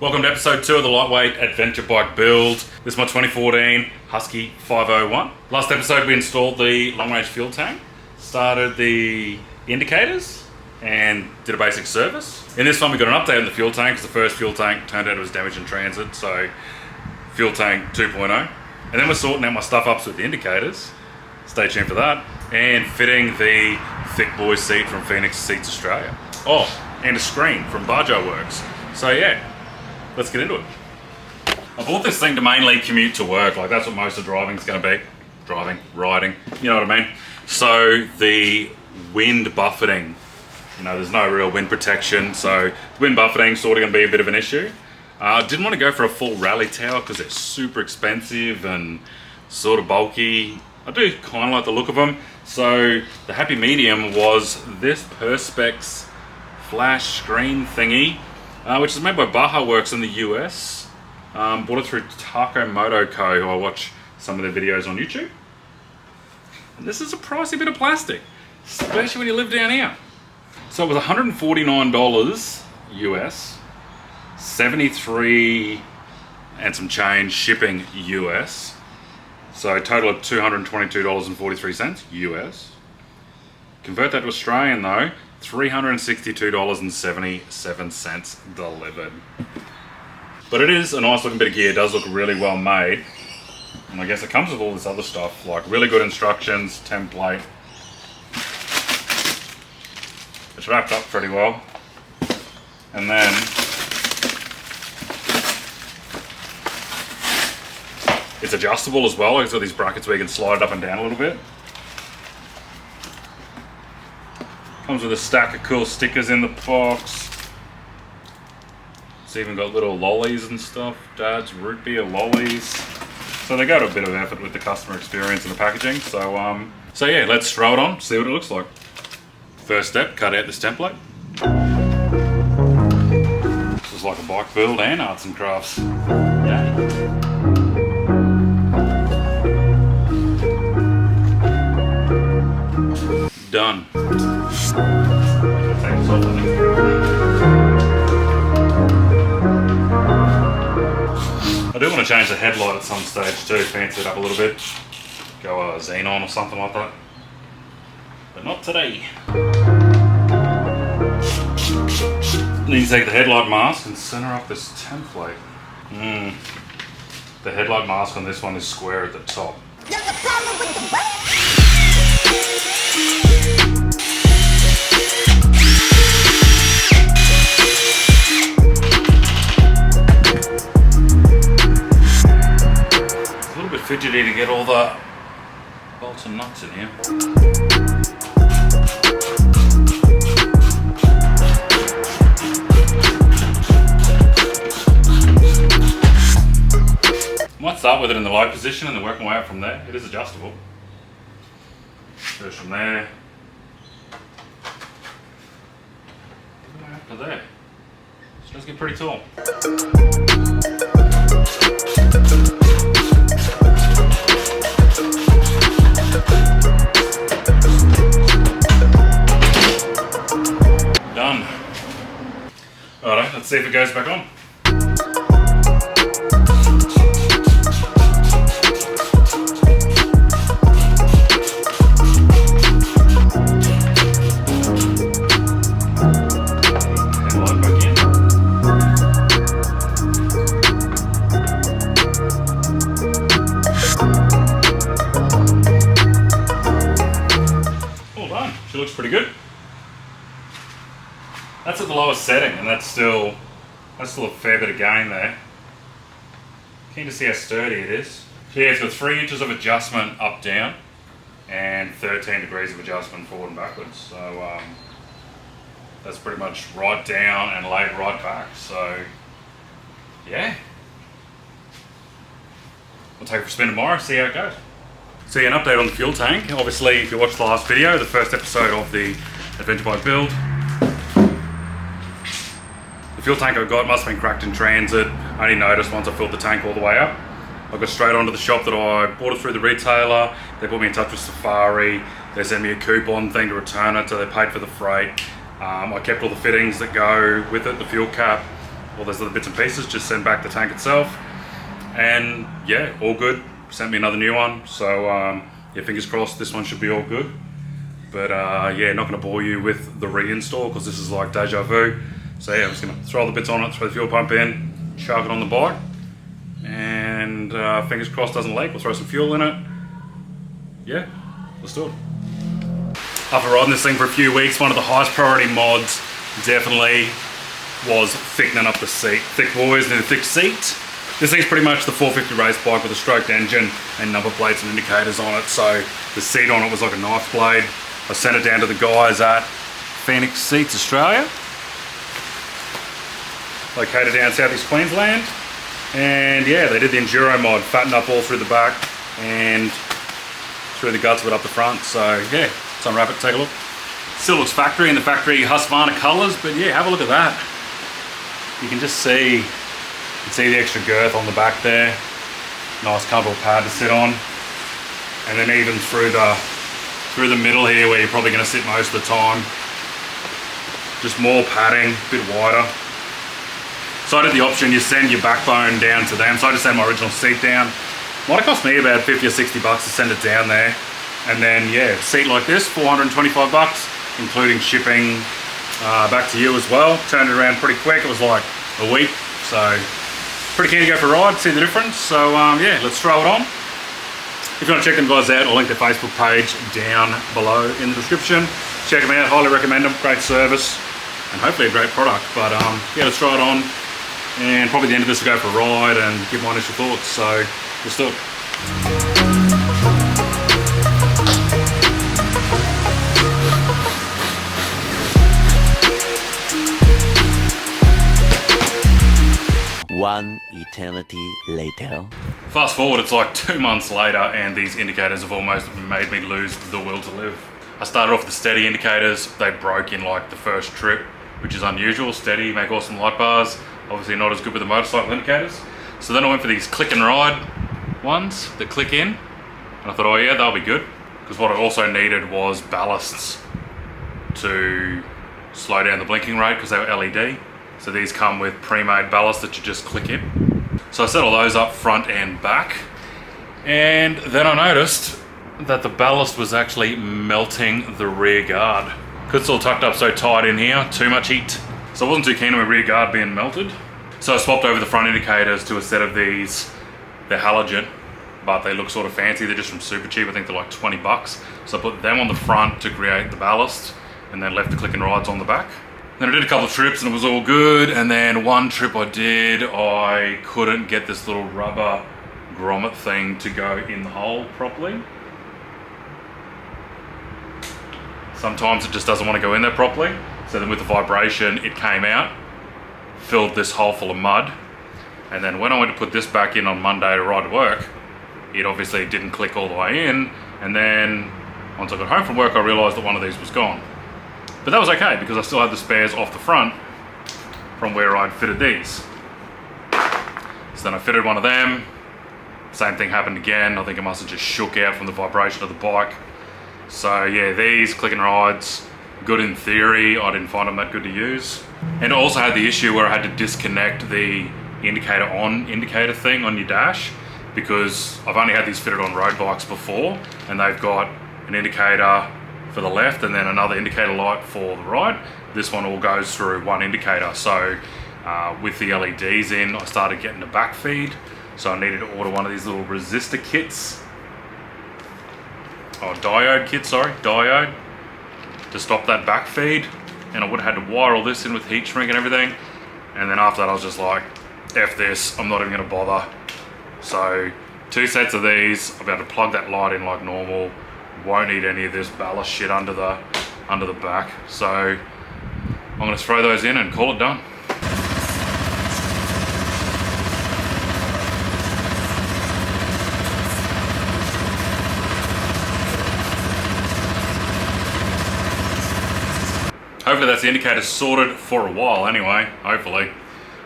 Welcome to episode 2 of the lightweight adventure bike build. This is my 2014 Husky 501. Last episode we installed the long range fuel tank, started the indicators and did a basic service. In this one we got an update on the fuel tank because the first fuel tank turned out it was damaged in transit, so fuel tank 2.0. And then we're sorting out my stuff ups with the indicators, stay tuned for that, and fitting the thick boy seat from Phoenix Seats Australia. Oh, and a screen from BajaWorx. So yeah, let's get into it. I bought this thing to mainly commute to work, like that's what most of driving is going to be. Riding, you know what I mean? So the wind buffeting, there's no real wind protection, so wind buffeting sort of going to be a bit of an issue. I didn't want to go for a full rally tower because they're super expensive and sort of bulky. I do kind of like the look of them. So the happy medium was this Perspex flash screen thingy, which is made by BajaWorx in the US. Bought it through Takomoto Co, who I watch some of their videos on YouTube. And this is a pricey bit of plastic, especially when you live down here. So it was $149 US, 73 and some change shipping US. So a total of $222.43 US. Convert that to Australian though, $362.77 delivered. But it is a nice looking bit of gear, it does look really well made. And I guess it comes with all this other stuff, like really good instructions, template. It's wrapped up pretty well. And then it's adjustable as well. It's got these brackets where you can slide it up and down a little bit. Comes with a stack of cool stickers in the box. It's even got little lollies and stuff. Dad's root beer lollies. So they go to a bit of effort with the customer experience and the packaging. So yeah, let's throw it on, see what it looks like. First step, cut out this template. This is like a bike build and arts and crafts. Yeah. Done. I do want to change the headlight at some stage too, fancy it up a little bit. Go xenon or something like that. But not today. Then you take the headlight mask and center up this template. The headlight mask on this one is square at the top. There's a problem with the brake. Fidgety to get all the bolts and nuts in here. Might start with it in the low position and then work my way up from there. It is adjustable. First from there. All the way up to there. It does get pretty tall. Done. Alright, let's see if it goes back on. Headlight back in. All done. She looks pretty good. That's at the lowest setting, and that's still a fair bit of gain there. Keen to see how sturdy it is. So yeah, it's got 3 inches of adjustment up down and 13 degrees of adjustment forward and backwards. So that's pretty much right down and laid right back. So yeah, we'll take it for a spin tomorrow, see how it goes. So yeah, an update on the fuel tank. Obviously, if you watched the last video, the first episode of the adventure bike build, the fuel tank I got must have been cracked in transit. I only noticed once I filled the tank all the way up. I got straight onto the shop that I bought it through the retailer. They put me in touch with Safari. They sent me a coupon thing to return it, so they paid for the freight. I kept all the fittings that go with it, the fuel cap, all those other bits and pieces, just send back the tank itself. And yeah, all good. Sent me another new one, so yeah, fingers crossed this one should be all good. But yeah, not going to bore you with the reinstall because this is like deja vu. So yeah, I'm just going to throw the bits on it, throw the fuel pump in, chuck it on the bike, and fingers crossed doesn't leak. We'll throw some fuel in it. Yeah, let's do it. After riding this thing for a few weeks, one of the highest priority mods definitely was thickening up the seat. Thick boys need a thick seat. This thing's pretty much the 450 race bike with a stroked engine and number plates and indicators on it. So the seat on it was like a knife blade. I sent it down to the guys at Phoenix Seats Australia, located down Southeast Queensland. And yeah, they did the enduro mod, fattened up all through the back and through the guts of it up the front. So yeah, let's unwrap it, take a look. Still looks factory in the factory Husqvarna colours, but yeah, have a look at that. You can just see, the extra girth on the back there. Nice comfortable pad to sit on. And then even through the middle here where you're probably going to sit most of the time. Just more padding, a bit wider. So I did the option, you send your backbone down to them. So I just sent my original seat down. Might have cost me about 50 or 60 bucks to send it down there. And then yeah, seat like this, 425 bucks, including shipping back to you as well. Turned it around pretty quick, it was like a week. So pretty keen to go for a ride, see the difference. So yeah, let's throw it on. If you want to check them guys out, I'll link their Facebook page down below in the description. Check them out, highly recommend them, great service, and hopefully a great product. But yeah, let's try it on, and probably the end of this will go for a ride and give my initial thoughts. So let's do it. One eternity later. Fast forward, it's like 2 months later and these indicators have almost made me lose the will to live. I started off with the steady indicators. They broke in like the first trip, which is unusual. Steady, make awesome light bars. Obviously not as good with the motorcycle indicators. So then I went for these click and ride ones that click in. And I thought, oh yeah, they'll be good. Because what I also needed was ballasts to slow down the blinking rate because they were LED. So these come with pre-made ballast that you just click in. So I set all those up front and back. And then I noticed that the ballast was actually melting the rear guard. Because it's all tucked up so tight in here, too much heat. So I wasn't too keen on my rear guard being melted. So I swapped over the front indicators to a set of these. They're halogen, but they look sort of fancy. They're just from super cheap. I think they're like 20 bucks. So I put them on the front to create the ballast and then left the click and rides on the back. Then I did a couple of trips and it was all good. And then one trip I did, I couldn't get this little rubber grommet thing to go in the hole properly. Sometimes it just doesn't want to go in there properly. So then with the vibration, it came out, filled this hole full of mud. And then when I went to put this back in on Monday to ride to work, it obviously didn't click all the way in. And then once I got home from work, I realized that one of these was gone. But that was okay because I still had the spares off the front from where I'd fitted these. So then I fitted one of them. Same thing happened again. I think it must have just shook out from the vibration of the bike. So yeah, these click and rides, good in theory. I didn't find them that good to use. And I also had the issue where I had to disconnect the indicator on indicator thing on your dash because I've only had these fitted on road bikes before and they've got an indicator for the left and then another indicator light for the right. This one all goes through one indicator. So with the LEDs in, I started getting a back feed. So I needed to order one of these little resistor kits. Oh, diode kit, sorry, diode. To stop that back feed. And I would have had to wire all this in with heat shrink and everything. And then after that I was just like, F this, I'm not even gonna bother. So 2 sets of these, I'll be able to plug that light in like normal. Won't need any of this ballast shit under the back. So I'm gonna throw those in and call it done. Hopefully that's the indicator sorted for a while anyway, hopefully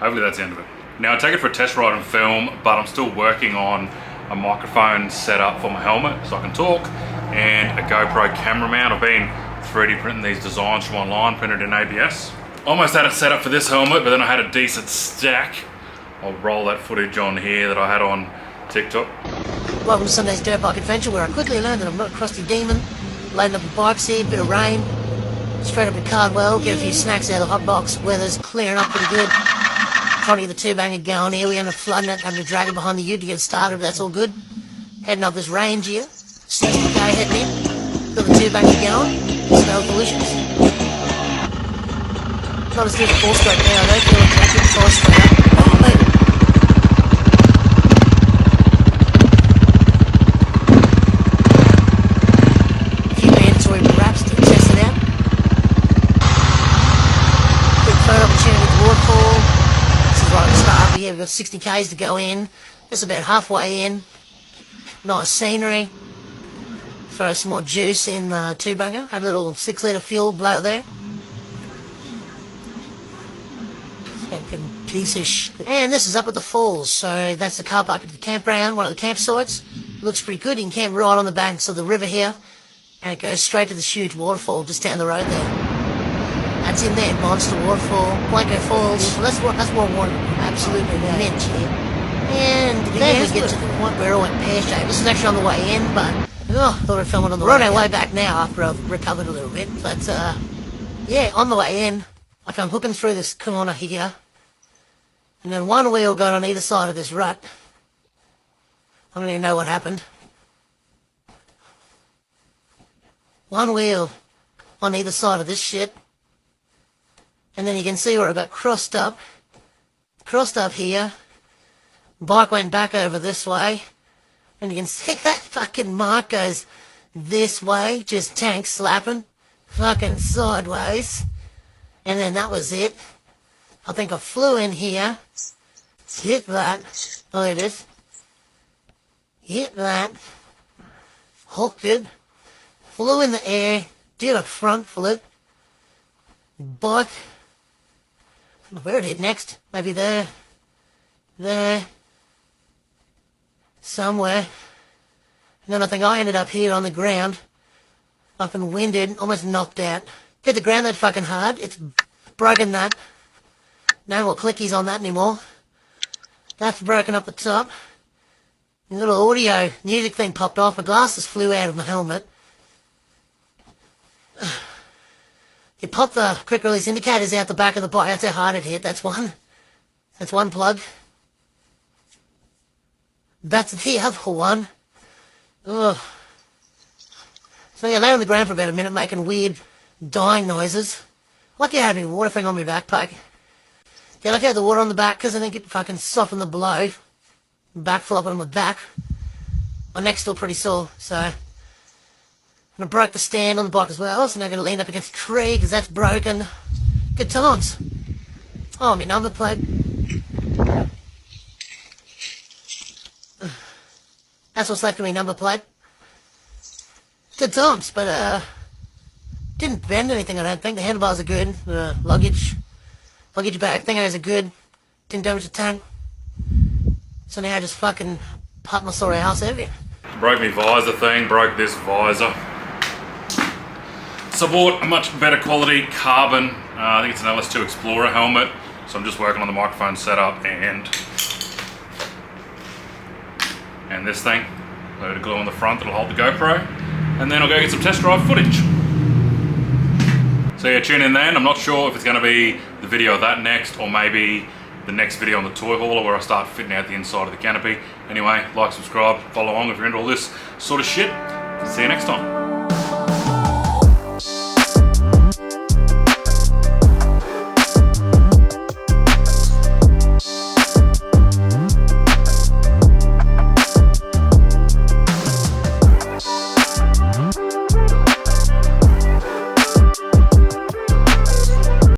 that's the end of it. Now I take it for a test ride and film, but I'm still working on a microphone set up for my helmet so I can talk, and a GoPro camera mount. I've been 3D printing these designs from online, printed in ABS. Almost had it set up for this helmet, but then I had a decent stack. I'll roll that footage on here that I had on TikTok. Welcome to Sunday's Dirt Bike Adventure, where I quickly learned that I'm not a crusty demon. Loading up a bike seat, bit of rain, straight up to Cardwell, get a few snacks out of the hot box. Weather's clearing up pretty good. Trying to get the two-banger going here. We end up flooding it, having to drag it behind the ute to get it started, but that's all good. Heading up this range here. 60k heading in. Got the two-banger going. Smell delicious. Not as good as a four-stroke now, though. Feeling tempted, five-stroke up. Oh, mate. We've got 60 k's to go in. Just about halfway in. Nice scenery. Throw some more juice in the two-banger. Have a little 6 litre fuel blow there. Fucking piece of shit. And this is up at the falls, so that's the car park at the campground, one of the campsites. Looks pretty good. You can camp right on the banks of the river here. And it goes straight to this huge waterfall just down the road there. That's in there, Monster Waterfall, Blanco Falls. Well, that's what one absolutely meant here. And then we get to the point where it went pear-shaped. This is actually on the way in, but thought I'd film it on the road. We're on our way back now after I've recovered a little bit. But yeah, on the way in, like I'm hooking through this corner here, and then one wheel got on either side of this rut. I don't even know what happened. One wheel on either side of this shit. And then you can see where it got crossed up here. Bike went back over this way. And you can see that fucking mark goes this way, just tank slapping, fucking sideways. And then that was it. I think I flew in here, hit that, oh there it is, hit that, hooked it, flew in the air, did a front flip, bike, where it hit next? Maybe there, somewhere. And then I think I ended up here on the ground, up and winded, almost knocked out. Hit the ground that fucking hard. It's broken that. No more clickies on that anymore. That's broken up the top. The little audio music thing popped off. My glasses flew out of my helmet. You pop the quick release indicators out the back of the bike. That's how hard it hit. That's one. That's one plug. That's the other one. Ugh. So yeah, I lay on the ground for about a minute making weird dying noises. Lucky I had my water thing on my backpack. Yeah, lucky I had the water on the back because I think it fucking softened the blow. Back flopping on my back. My neck's still pretty sore, so... And I broke the stand on the bike as well, so now I'm going to lean up against a tree because that's broken. Good times. Oh, my number plate. That's what's left of my number plate. Good times, but didn't bend anything, I don't think. The handlebars are good. The luggage bag thingos are good. Didn't damage the tank. So now I just fucking pop my sorry ass over here. Broke my visor thing, broke this visor. So I bought a much better quality carbon, I think it's an LS2 Explorer helmet. So I'm just working on the microphone setup and this thing. A load of glue on the front that'll hold the GoPro. And then I'll go get some test drive footage. So yeah, tune in then. I'm not sure if it's going to be the video of that next or maybe the next video on the toy hauler where I start fitting out the inside of the canopy. Anyway, like, subscribe, follow along if you're into all this sort of shit. See you next time.